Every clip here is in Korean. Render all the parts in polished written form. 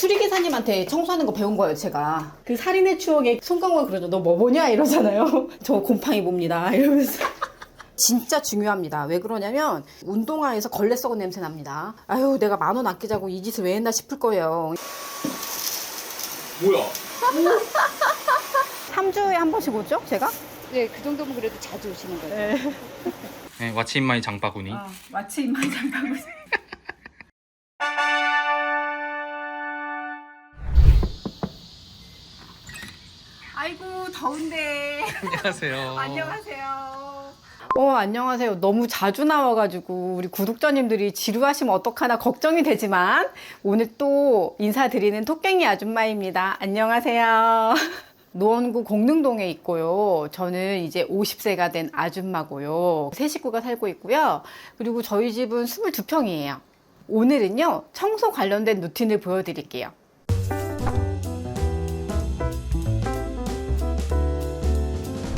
수리기사님한테 청소하는 거 배운 거예요, 제가. 그 살인의 추억에 송강호가 그러죠. 너 뭐 보냐? 이러잖아요. 저 곰팡이 봅니다. 이러면서. 진짜 중요합니다. 왜 그러냐면 운동화에서 걸레 썩은 냄새 납니다. 아유, 내가 10,000원 아끼자고 이 짓을 왜 했나 싶을 거예요. 뭐야? 3주에 한 번씩 오죠, 제가? 네, 그 정도면 그래도 자주 오시는 거죠. 네. 네, 왓츠인마이 장바구니. 마치 입만 잠깐만. 아이고, 더운데. 안녕하세요. 안녕하세요. 안녕하세요. 너무 자주 나와가지고 우리 구독자님들이 지루하시면 어떡하나 걱정이 되지만 오늘 또 인사드리는 토깽이 아줌마입니다. 안녕하세요. 노원구 공릉동에 있고요. 저는 이제 50세가 된 아줌마고요. 세 식구가 살고 있고요. 그리고 저희 집은 22평이에요. 오늘은요, 청소 관련된 루틴을 보여드릴게요.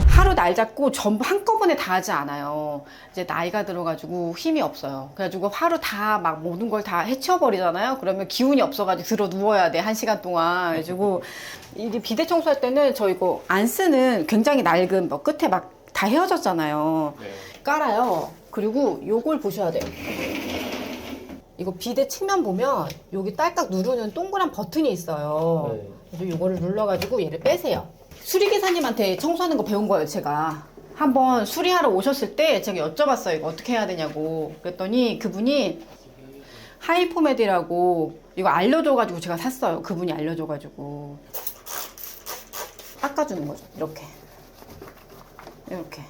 하루 날 잡고 전부 한꺼번에 다 하지 않아요. 이제 나이가 들어가지고 힘이 없어요. 그래가지고 하루 다 막 모든 걸 다 해치워버리잖아요. 그러면 기운이 없어가지고 들어 누워야 돼, 1시간 동안. 그래가지고 이게 비대 청소할 때는 저 이거 안 쓰는 굉장히 낡은 뭐 끝에 막 다 헤어졌잖아요. 네. 깔아요. 그리고 요걸 보셔야 돼요. 이거 비대 측면 보면 여기 딸깍 누르는 동그란 버튼이 있어요. 네. 그래서 요거를 눌러가지고 얘를 빼세요. 수리기사님한테 청소하는 거 배운 거예요, 제가. 한번 수리하러 오셨을 때 제가 여쭤봤어요. 이거 어떻게 해야 되냐고. 그랬더니 그분이 하이포메드라고 이거 알려줘가지고 제가 샀어요. 그분이 알려줘가지고. 닦아주는 거죠. 이렇게. 이렇게.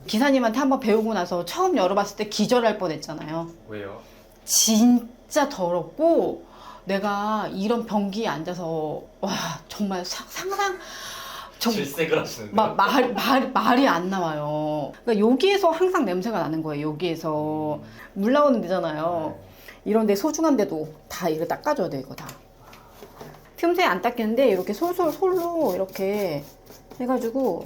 기사님한테 한번 배우고 나서 처음 열어봤을 때 기절할 뻔했잖아요. 왜요? 진짜 더럽고 내가 이런 변기에 앉아서 와 정말 상상 질색을 하시는데. 말이 안 나와요. 그러니까 여기에서 항상 냄새가 나는 거예요. 여기에서 물 나오는 데잖아요. 이런 데 소중한 데도 다 이거 닦아줘야 돼. 이거 다 틈새 안 닦이는데 이렇게 솔솔 솔로 이렇게 해가지고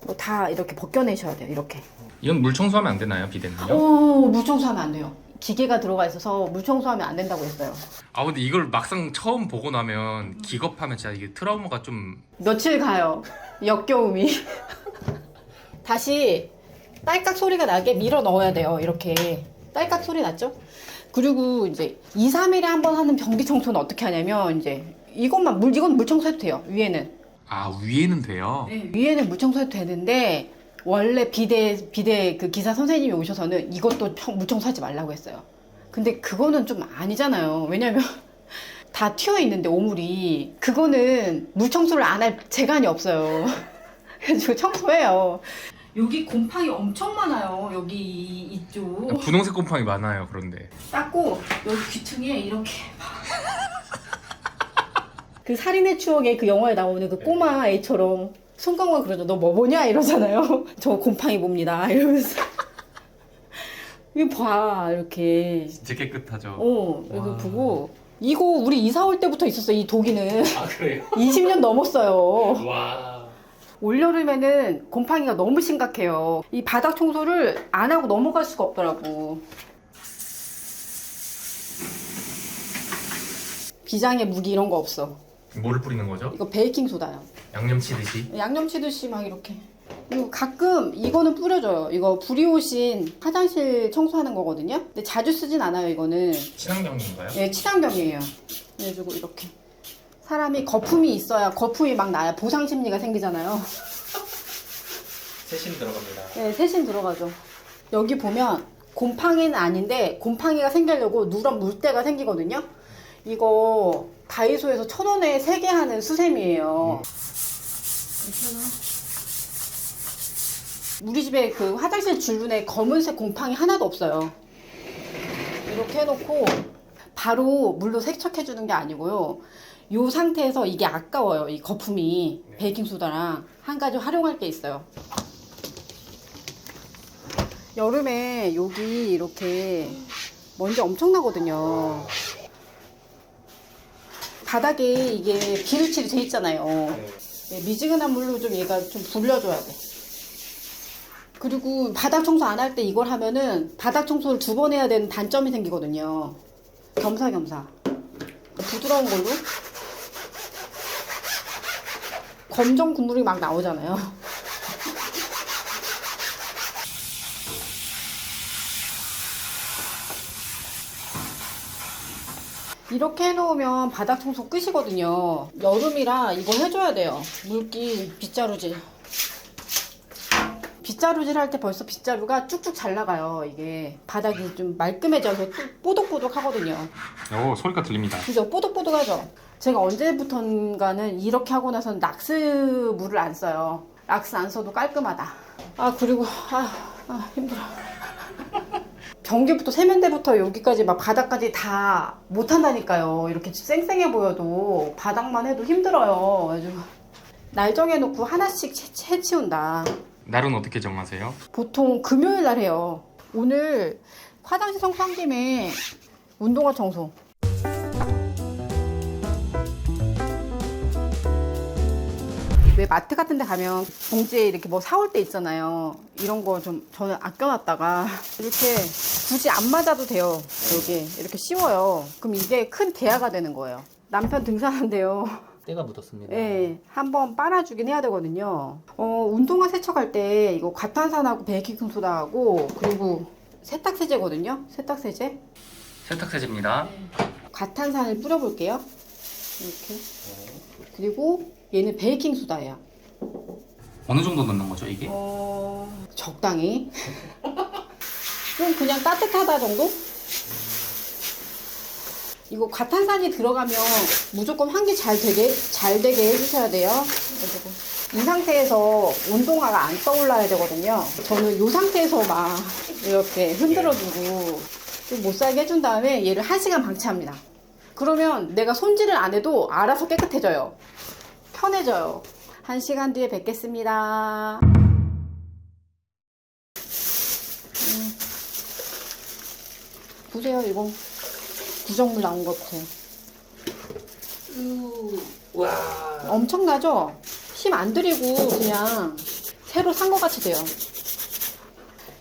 뭐 다 이렇게 벗겨내셔야 돼요. 이렇게. 이건 물 청소하면 안 되나요, 비데는요? 물 청소하면 안 돼요. 기계가 들어가 있어서 물 청소하면 안 된다고 했어요. 아, 근데 이걸 막상 처음 보고 나면 기겁하면 진짜 이게 트라우마가 좀. 며칠 가요. 역겨움이. 다시 딸깍 소리가 나게 밀어 넣어야 돼요. 이렇게 딸깍 소리 났죠? 그리고 이제 2, 3일에 한 번 하는 변기 청소는 어떻게 하냐면 이제 이건 물 청소해도 돼요. 위에는. 아, 위에는 돼요? 네, 위에는 물 청소해도 되는데 원래 비대 그 기사 선생님이 오셔서는 이것도 물 청소하지 말라고 했어요. 근데 그거는 좀 아니잖아요. 왜냐면 다 튀어 있는데 오물이 그거는 물 청소를 안 할 재간이 없어요. 그래서 청소해요. 여기 곰팡이 엄청 많아요. 여기 이쪽. 분홍색 곰팡이 많아요, 그런데. 닦고 여기 귀퉁이에 이렇게 그 살인의 추억에 그 영화에 나오는 그 꼬마 애처럼 송강호가 그러죠. 너 뭐 보냐? 이러잖아요. 저 곰팡이 봅니다. 이러면서 이거 봐 이렇게. 진짜 깨끗하죠. 이거 와. 보고 이거 우리 이사 올 때부터 있었어. 이 독이는. 아, 그래요? 20년 넘었어요. 와. 올여름에는 곰팡이가 너무 심각해요. 이 바닥 청소를 안 하고 넘어갈 수가 없더라고. 비장의 무기 이런 거 없어. 뭐를 뿌리는 거죠? 이거 베이킹 소다요. 양념 치듯이? 양념 치듯이 막 이렇게. 그리고 가끔 이거는 뿌려줘요. 이거 불이오신 화장실 청소하는 거거든요. 근데 자주 쓰진 않아요. 이거는. 친환경인가요? 예, 친환경이에요. 그래가지고 이렇게 사람이 거품이 있어야 거품이 막 나야 보상 심리가 생기잖아요. 세심 들어갑니다. 네, 세신 들어가죠. 여기 보면 곰팡이는 아닌데 곰팡이가 생기려고 누런 물때가 생기거든요. 이거 다이소에서 1,000원에 3개 하는 수세미예요. 우리 집에 그 화장실 주변에 검은색 곰팡이 하나도 없어요. 이렇게 해놓고 바로 물로 세척해주는 게 아니고요. 이 상태에서 이게 아까워요. 이 거품이. 베이킹소다랑 한 가지 활용할 게 있어요. 여름에 여기 이렇게 먼지 엄청 나거든요. 바닥에 이게 비누칠이 돼 있잖아요. 네, 미지근한 물로 좀 얘가 좀 불려줘야 돼. 그리고 바닥 청소 안 할 때 이걸 하면은 바닥 청소를 2번 해야 되는 단점이 생기거든요. 겸사겸사. 부드러운 걸로. 검정 국물이 막 나오잖아요. 이렇게 해놓으면 바닥 청소 끝이거든요. 여름이라 이거 해줘야 돼요. 물기 빗자루질. 빗자루질 할 때 벌써 빗자루가 쭉쭉 잘 나가요. 이게 바닥이 좀 말끔해져서 뽀독뽀독 하거든요. 오, 소리가 들립니다. 그죠? 뽀독뽀독하죠? 제가 언제부턴가는 이렇게 하고 나서는 락스 물을 안 써요. 락스 안 써도 깔끔하다. 그리고 힘들어. 변기부터 세면대부터 여기까지 막 바닥까지 다 못한다니까요. 이렇게 쌩쌩해 보여도 바닥만 해도 힘들어요. 그래가지고 날 정해놓고 하나씩 해치운다. 날은 어떻게 정하세요? 보통 금요일 날 해요. 오늘 화장실 청소한 김에 운동화 청소. 왜 마트 같은 데 가면 봉지에 이렇게 뭐 사올 때 있잖아요. 이런 거 좀 저는 아껴놨다가 이렇게 굳이 안 맞아도 돼요. 여기 이렇게 씌워요. 그럼 이게 큰 대야가 되는 거예요. 남편 등산한대요. 때가 묻었습니다. 네, 한번 빨아주긴 해야 되거든요. 운동화 세척할 때 이거 과탄산하고 베이킹소다하고 그리고 세탁세제거든요. 세탁세제. 세탁세제입니다. 과탄산을 뿌려볼게요. 이렇게. 그리고 얘는 베이킹소다예요. 어느 정도 넣는 거죠, 이게? 적당히. 좀 그냥 따뜻하다 정도? 이거 과탄산이 들어가면 무조건 환기 잘 되게 해주셔야 돼요. 그래가지고 이 상태에서 운동화가 안 떠올라야 되거든요. 저는 이 상태에서 막 이렇게 흔들어주고 좀 못 살게 해준 다음에 얘를 1시간 방치합니다. 그러면 내가 손질을 안 해도 알아서 깨끗해져요. 편해져요. 1시간 뒤에 뵙겠습니다. 보세요, 이거. 구정물 나온 거 보세요. 와. 엄청나죠? 힘 안 들이고 그냥 새로 산 것 같이 돼요.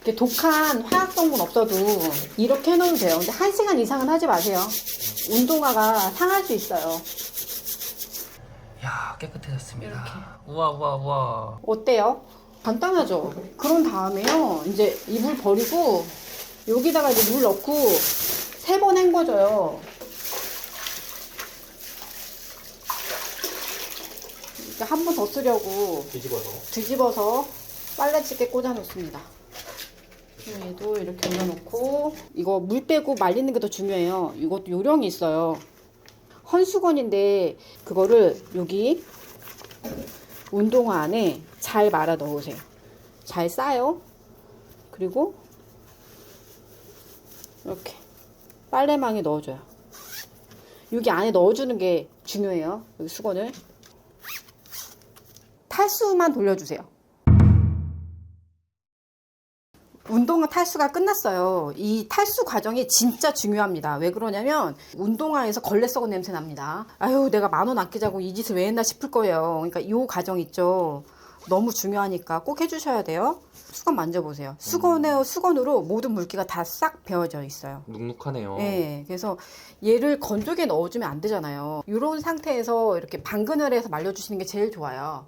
이렇게 독한 화학 성분 없어도 이렇게 해놓으면 돼요. 근데 1시간 이상은 하지 마세요. 운동화가 상할 수 있어요. 야, 깨끗해졌습니다. 우와. 어때요? 간단하죠? 그런 다음에요. 이제 이물 버리고 여기다가 이제 물 넣고 3번 헹궈줘요. 한 번 더 쓰려고 뒤집어서 빨래집게 꽂아 놓습니다. 얘도 이렇게 올려놓고 이거 물 빼고 말리는 게 더 중요해요. 이것도 요령이 있어요. 헌수건인데 그거를 여기 운동화 안에 잘 말아 넣으세요. 잘 싸요. 그리고 이렇게 빨래망에 넣어줘요. 여기 안에 넣어주는 게 중요해요. 여기 수건을 탈수만 돌려주세요. 운동화 탈수가 끝났어요. 이 탈수 과정이 진짜 중요합니다. 왜 그러냐면 운동화에서 걸레 썩은 냄새 납니다. 아유, 내가 10,000원 아끼자고 이 짓을 왜 했나 싶을 거예요. 그러니까 이 과정 있죠. 너무 중요하니까 꼭 해주셔야 돼요. 수건 만져보세요. 수건으로 모든 물기가 다 싹 배어져 있어요. 눅눅하네요. 네, 그래서 얘를 건조기에 넣어주면 안 되잖아요. 이런 상태에서 이렇게 방근을 해서 말려주시는 게 제일 좋아요.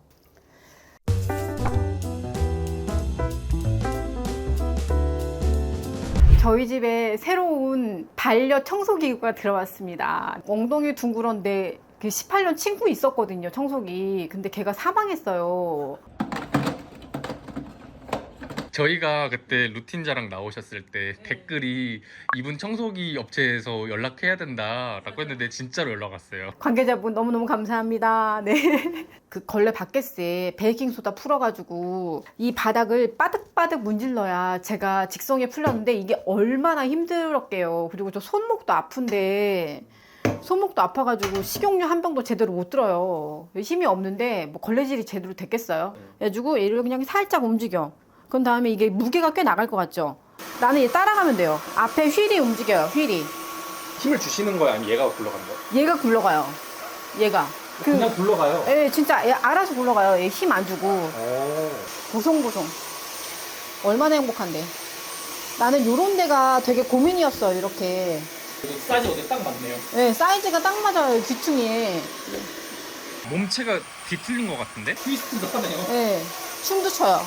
저희 집에 새로운 반려 청소기구가 들어왔습니다. 엉덩이 둥그런데 18년 친구 있었거든요, 청소기. 근데 걔가 사망했어요. 저희가 그때 루틴 자랑 나오셨을 때 댓글이 이분 청소기 업체에서 연락해야 된다라고 했는데 진짜로 연락 왔어요. 관계자분 너무너무 감사합니다. 네. 그 걸레 바켓에 베이킹소다 풀어가지고 이 바닥을 바득바득 문질러야 제가 직성에 풀렸는데 이게 얼마나 힘들었게요. 그리고 저 손목도 아픈데 손목도 아파가지고 식용유 한 병도 제대로 못 들어요. 힘이 없는데 뭐 걸레질이 제대로 됐겠어요. 그래가지고 얘를 그냥 살짝 움직여. 그런 다음에 이게 무게가 꽤 나갈 것 같죠? 나는 얘 따라가면 돼요. 앞에 휠이 움직여요, 휠이. 힘을 주시는 거예요? 아니면 얘가 굴러가는 거예요? 얘가 굴러가요. 얘가. 그냥 굴러가요. 예, 진짜 얘 알아서 굴러가요. 얘 힘 안 주고. 보송보송. 얼마나 행복한데. 나는 요런 데가 되게 고민이었어, 이렇게. 사이즈 어디 딱 맞네요. 네, 사이즈가 딱 맞아요, 귀퉁이에. 몸체가 뒤틀린 것 같은데? 트위스트도 하네요. 네, 춤도 춰요.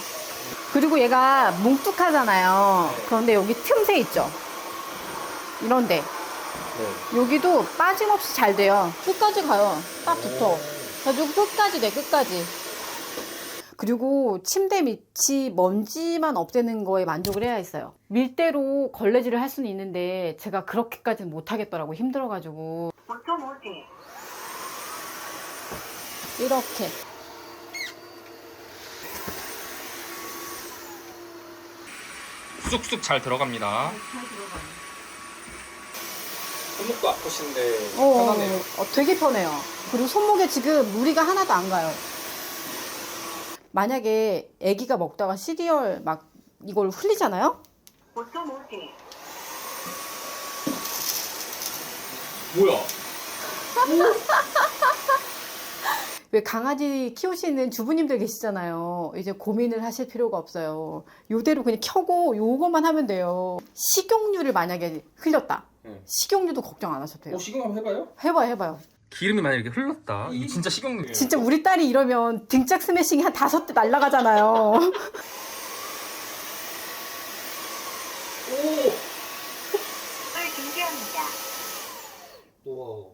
그리고 얘가 뭉툭하잖아요. 그런데 여기 틈새 있죠? 이런데. 여기도 빠짐없이 잘 돼요. 끝까지 가요. 딱 붙어. 그래가지고 끝까지 돼, 끝까지. 그리고 침대 밑이 먼지만 없애는 거에 만족을 해야 했어요. 밀대로 걸레질을 할 수는 있는데 제가 그렇게까지는 못하겠더라고. 힘들어가지고. 이렇게. 쑥쑥 잘 들어갑니다. 손목도 아프신데 편하네요. 되게 편해요. 그리고 손목에 지금 무리가 하나도 안 가요. 만약에 아기가 먹다가 시리얼 막 이걸 흘리잖아요? 뭐야? 왜 강아지 키우시는 주부님들 계시잖아요. 이제 고민을 하실 필요가 없어요. 요대로 그냥 켜고 요거만 하면 돼요. 식용유를 만약에 흘렸다. 식용유도 걱정 안 하셔도 돼요. 식용 한번 해봐요? 해봐요. 기름이 만약에 이렇게 흘렀다. 이거 진짜 식용유예요. 진짜 우리 딸이 이러면 등짝 스매싱이 한 5대 날라가잖아요. 우와,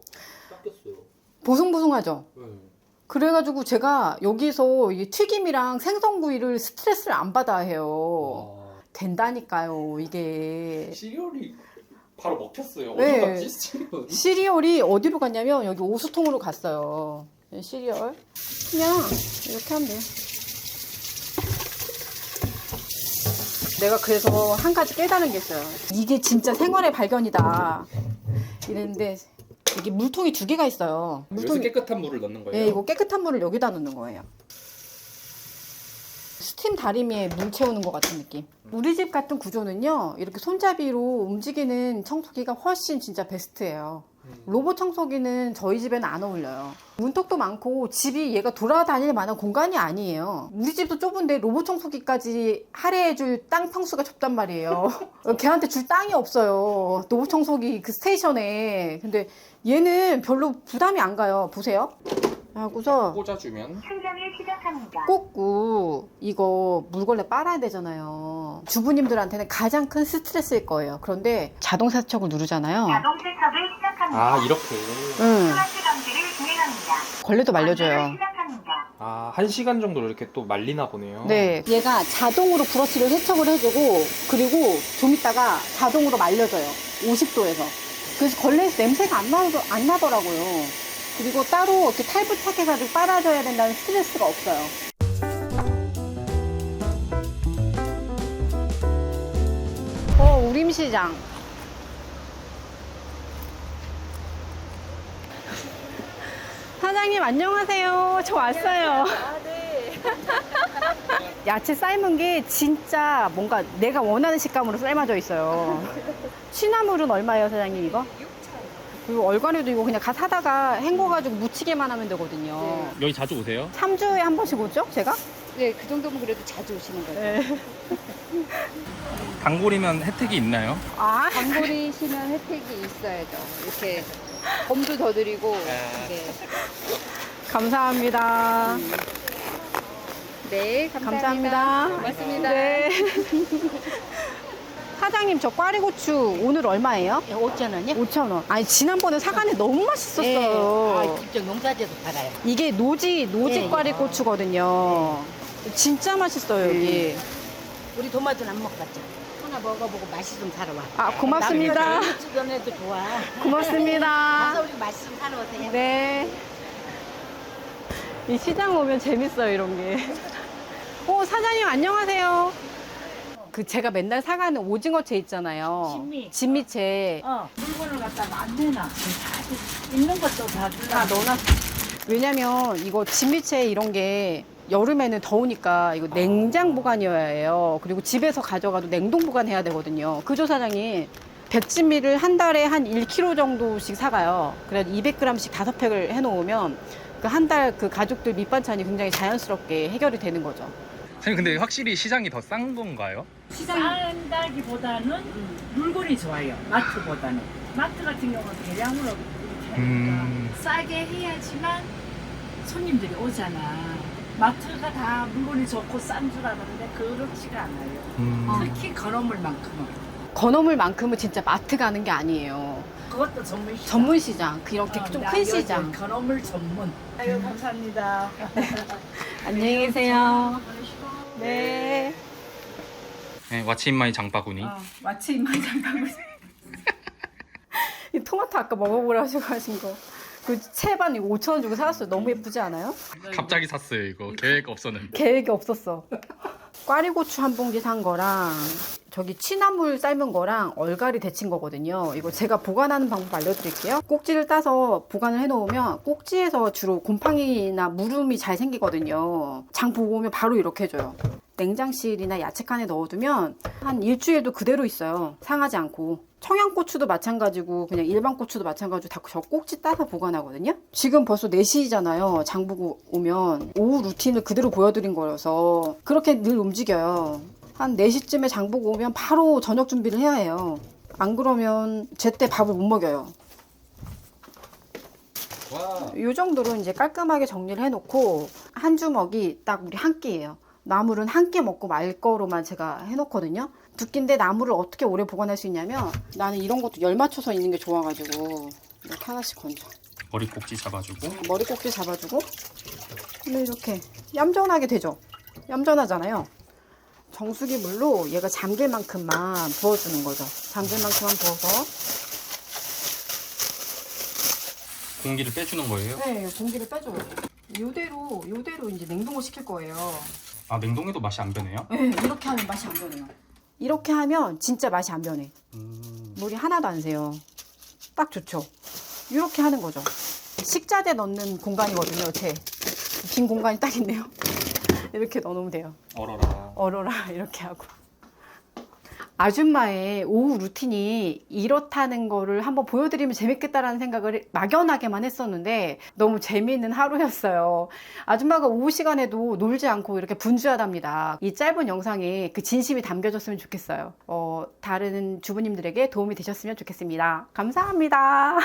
닦였어요. 보송보송하죠? 그래가지고 제가 여기서 이 튀김이랑 생선구이를 스트레스를 안 받아야 해요. 된다니까요, 이게. 시리얼이 바로 먹혔어요. 네. 어디 갔지? 시리얼이? 시리얼이 어디로 갔냐면 여기 오수통으로 갔어요. 시리얼. 그냥 이렇게 하면 돼요. 내가 그래서 한 가지 깨달은 게 있어요. 이게 진짜 생활의 발견이다. 이랬는데 이게 물통이 2개가 있어요. 여기서 깨끗한 물을 넣는 거예요? 네, 이거 깨끗한 물을 여기다 넣는 거예요. 스팀 다리미에 물 채우는 것 같은 느낌. 우리 집 같은 구조는요, 이렇게 손잡이로 움직이는 청소기가 훨씬 진짜 베스트예요. 로봇 청소기는 저희 집에는 안 어울려요. 문턱도 많고 집이 얘가 돌아다닐 만한 공간이 아니에요. 우리 집도 좁은데 로봇 청소기까지 할애해줄 땅 평수가 좁단 말이에요. 걔한테 줄 땅이 없어요. 로봇 청소기 그 스테이션에. 근데 얘는 별로 부담이 안 가요. 보세요. 하고서 꽂아주면 충전을 시작합니다. 꽂고 이거 물걸레 빨아야 되잖아요. 주부님들한테는 가장 큰 스트레스일 거예요. 그런데 자동 세척을 누르잖아요. 자동 세척을 시작합니다. 아 이렇게 플러스 감지를 진행합니다. 걸레도 말려줘요. 감지를 시작합니다. 아 1시간 정도 이렇게 또 말리나 보네요. 네, 얘가 자동으로 브러쉬를 세척을 해주고 그리고 좀 있다가 자동으로 말려줘요. 50도에서. 그래서 걸레에서 냄새가 안 나더라고요. 그리고 따로 이렇게 탈부착해가지고 빨아줘야 된다는 스트레스가 없어요. 우림시장. 사장님 안녕하세요. 저 왔어요. 야채 삶은 게 진짜 뭔가 내가 원하는 식감으로 삶아져 있어요. 취나물은 얼마예요, 사장님 이거? 6,000원. 그리고 얼간에도 이거 그냥 사다가 헹궈가지고 무치게만 하면 되거든요. 여기 자주 오세요? 3주에 한 번씩 오죠, 제가? 네, 그 정도면 그래도 자주 오시는 거죠. 네. 단골이면 혜택이 있나요? 아, 단골이시면 혜택이 있어야죠. 이렇게 범도 더 드리고. 네, 감사합니다. 네 감사합니다. 감사합니다. 고맙습니다. 네. 사장님, 저 꽈리고추 오늘 얼마예요? 5,000원이요? 5,000원. 아니, 지난번에 사간에 너무 맛있었어요. 직접 농사지어서 팔아요. 이게 노지 예. 꽈리고추거든요. 진짜 맛있어요, 여기. 우리 도마토는 안 먹었죠. 하나 먹어보고 맛이 좀 사러 와. 아, 고맙습니다. 주변에도 좋아. 고맙습니다. 가서 우리 맛이 좀 사러 오세요. 네. 이 시장 오면 재밌어요, 이런 게. 사장님, 안녕하세요. 그 제가 맨날 사가는 오징어채 있잖아요. 진미. 진미채. 물건을 갖다가 안 내놔. 다 있는 것도 다 넣어놨. 왜냐면 이거 진미채 이런 게 여름에는 더우니까 이거 냉장 보관이어야 해요. 그리고 집에서 가져가도 냉동 보관해야 되거든요. 그죠, 사장님? 백진미를 한 달에 한 1kg 정도씩 사가요. 그래서 200g씩 5팩을 해놓으면 그 한 달 그 가족들 밑반찬이 굉장히 자연스럽게 해결이 되는 거죠. 선생님 근데 확실히 시장이 더 싼 건가요? 싼다기보다는 물건이 좋아요. 마트보다는. 마트 같은 경우는 대량으로 이렇게 하니까 싸게 해야지만 손님들이 오잖아. 마트가 다 물건이 좋고 싼 줄 알았는데 그렇지가 않아요. 특히 건어물만큼은. 건어물만큼은 진짜 마트 가는 게 아니에요. 그것도 전문 시장. 전문 시장, 그렇게 좀 큰 시장. 건어물 전문. 아유 감사합니다. 안녕히 계세요. 네. 네, 왓츠인마이 장바구니. 마치 입만 잠가고. 이 토마토 아까 먹어보라고 하신 거. 그 채반 이거 5,000원 주고 사왔어요. 너무 예쁘지 않아요? 갑자기 샀어요 이거. 계획 없었는데. 계획이 없었어. 꽈리고추 한 봉지 산 거랑 저기 취나물 삶은 거랑 얼갈이 데친 거거든요. 이거 제가 보관하는 방법 알려드릴게요. 꼭지를 따서 보관을 해놓으면 꼭지에서 주로 곰팡이나 무름이 잘 생기거든요. 장 보고 오면 바로 이렇게 해줘요. 냉장실이나 야채칸에 넣어두면 한 일주일도 그대로 있어요. 상하지 않고. 청양고추도 마찬가지고 그냥 일반 고추도 마찬가지고 다 저 꼭지 따서 보관하거든요. 지금 벌써 4시잖아요. 장 보고 오면 오후 루틴을 그대로 보여드린 거여서 그렇게 늘 움직여요. 한 4시쯤에 장 보고 오면 바로 저녁 준비를 해야 해요. 안 그러면 제때 밥을 못 먹여요. 와. 이 정도로 이제 깔끔하게 정리를 해놓고 한 주먹이 딱 우리 한 끼예요. 나물은 한 끼 먹고 말 거로만 제가 해놓거든요. 두 끼인데 나물을 어떻게 오래 보관할 수 있냐면 나는 이런 것도 열 맞춰서 있는 게 좋아가지고 이렇게 하나씩 건져. 머리 꼭지 잡아주고. 머리 꼭지 잡아주고 근데 이렇게 얌전하게 되죠. 얌전하잖아요. 정수기 물로 얘가 잠길 만큼만 부어주는 거죠. 잠길 만큼만 부어서 공기를 빼주는 거예요? 네, 공기를 빼줘요. 요대로 이제 냉동을 시킬 거예요. 아 냉동해도 맛이 안 변해요? 네, 이렇게 하면 맛이 안 변해요. 이렇게 하면 진짜 맛이 안 변해. 물이 하나도 안 새요. 딱 좋죠. 이렇게 하는 거죠. 식자재 넣는 공간이거든요. 빈 공간이 딱 있네요. 이렇게 넣어놓으면 돼요. 얼어라. 얼어라 이렇게 하고. 아줌마의 오후 루틴이 이렇다는 거를 한번 보여드리면 재밌겠다라는 생각을 막연하게만 했었는데 너무 재미있는 하루였어요. 아줌마가 오후 시간에도 놀지 않고 이렇게 분주하답니다. 이 짧은 영상에 그 진심이 담겨졌으면 좋겠어요. 다른 주부님들에게 도움이 되셨으면 좋겠습니다. 감사합니다.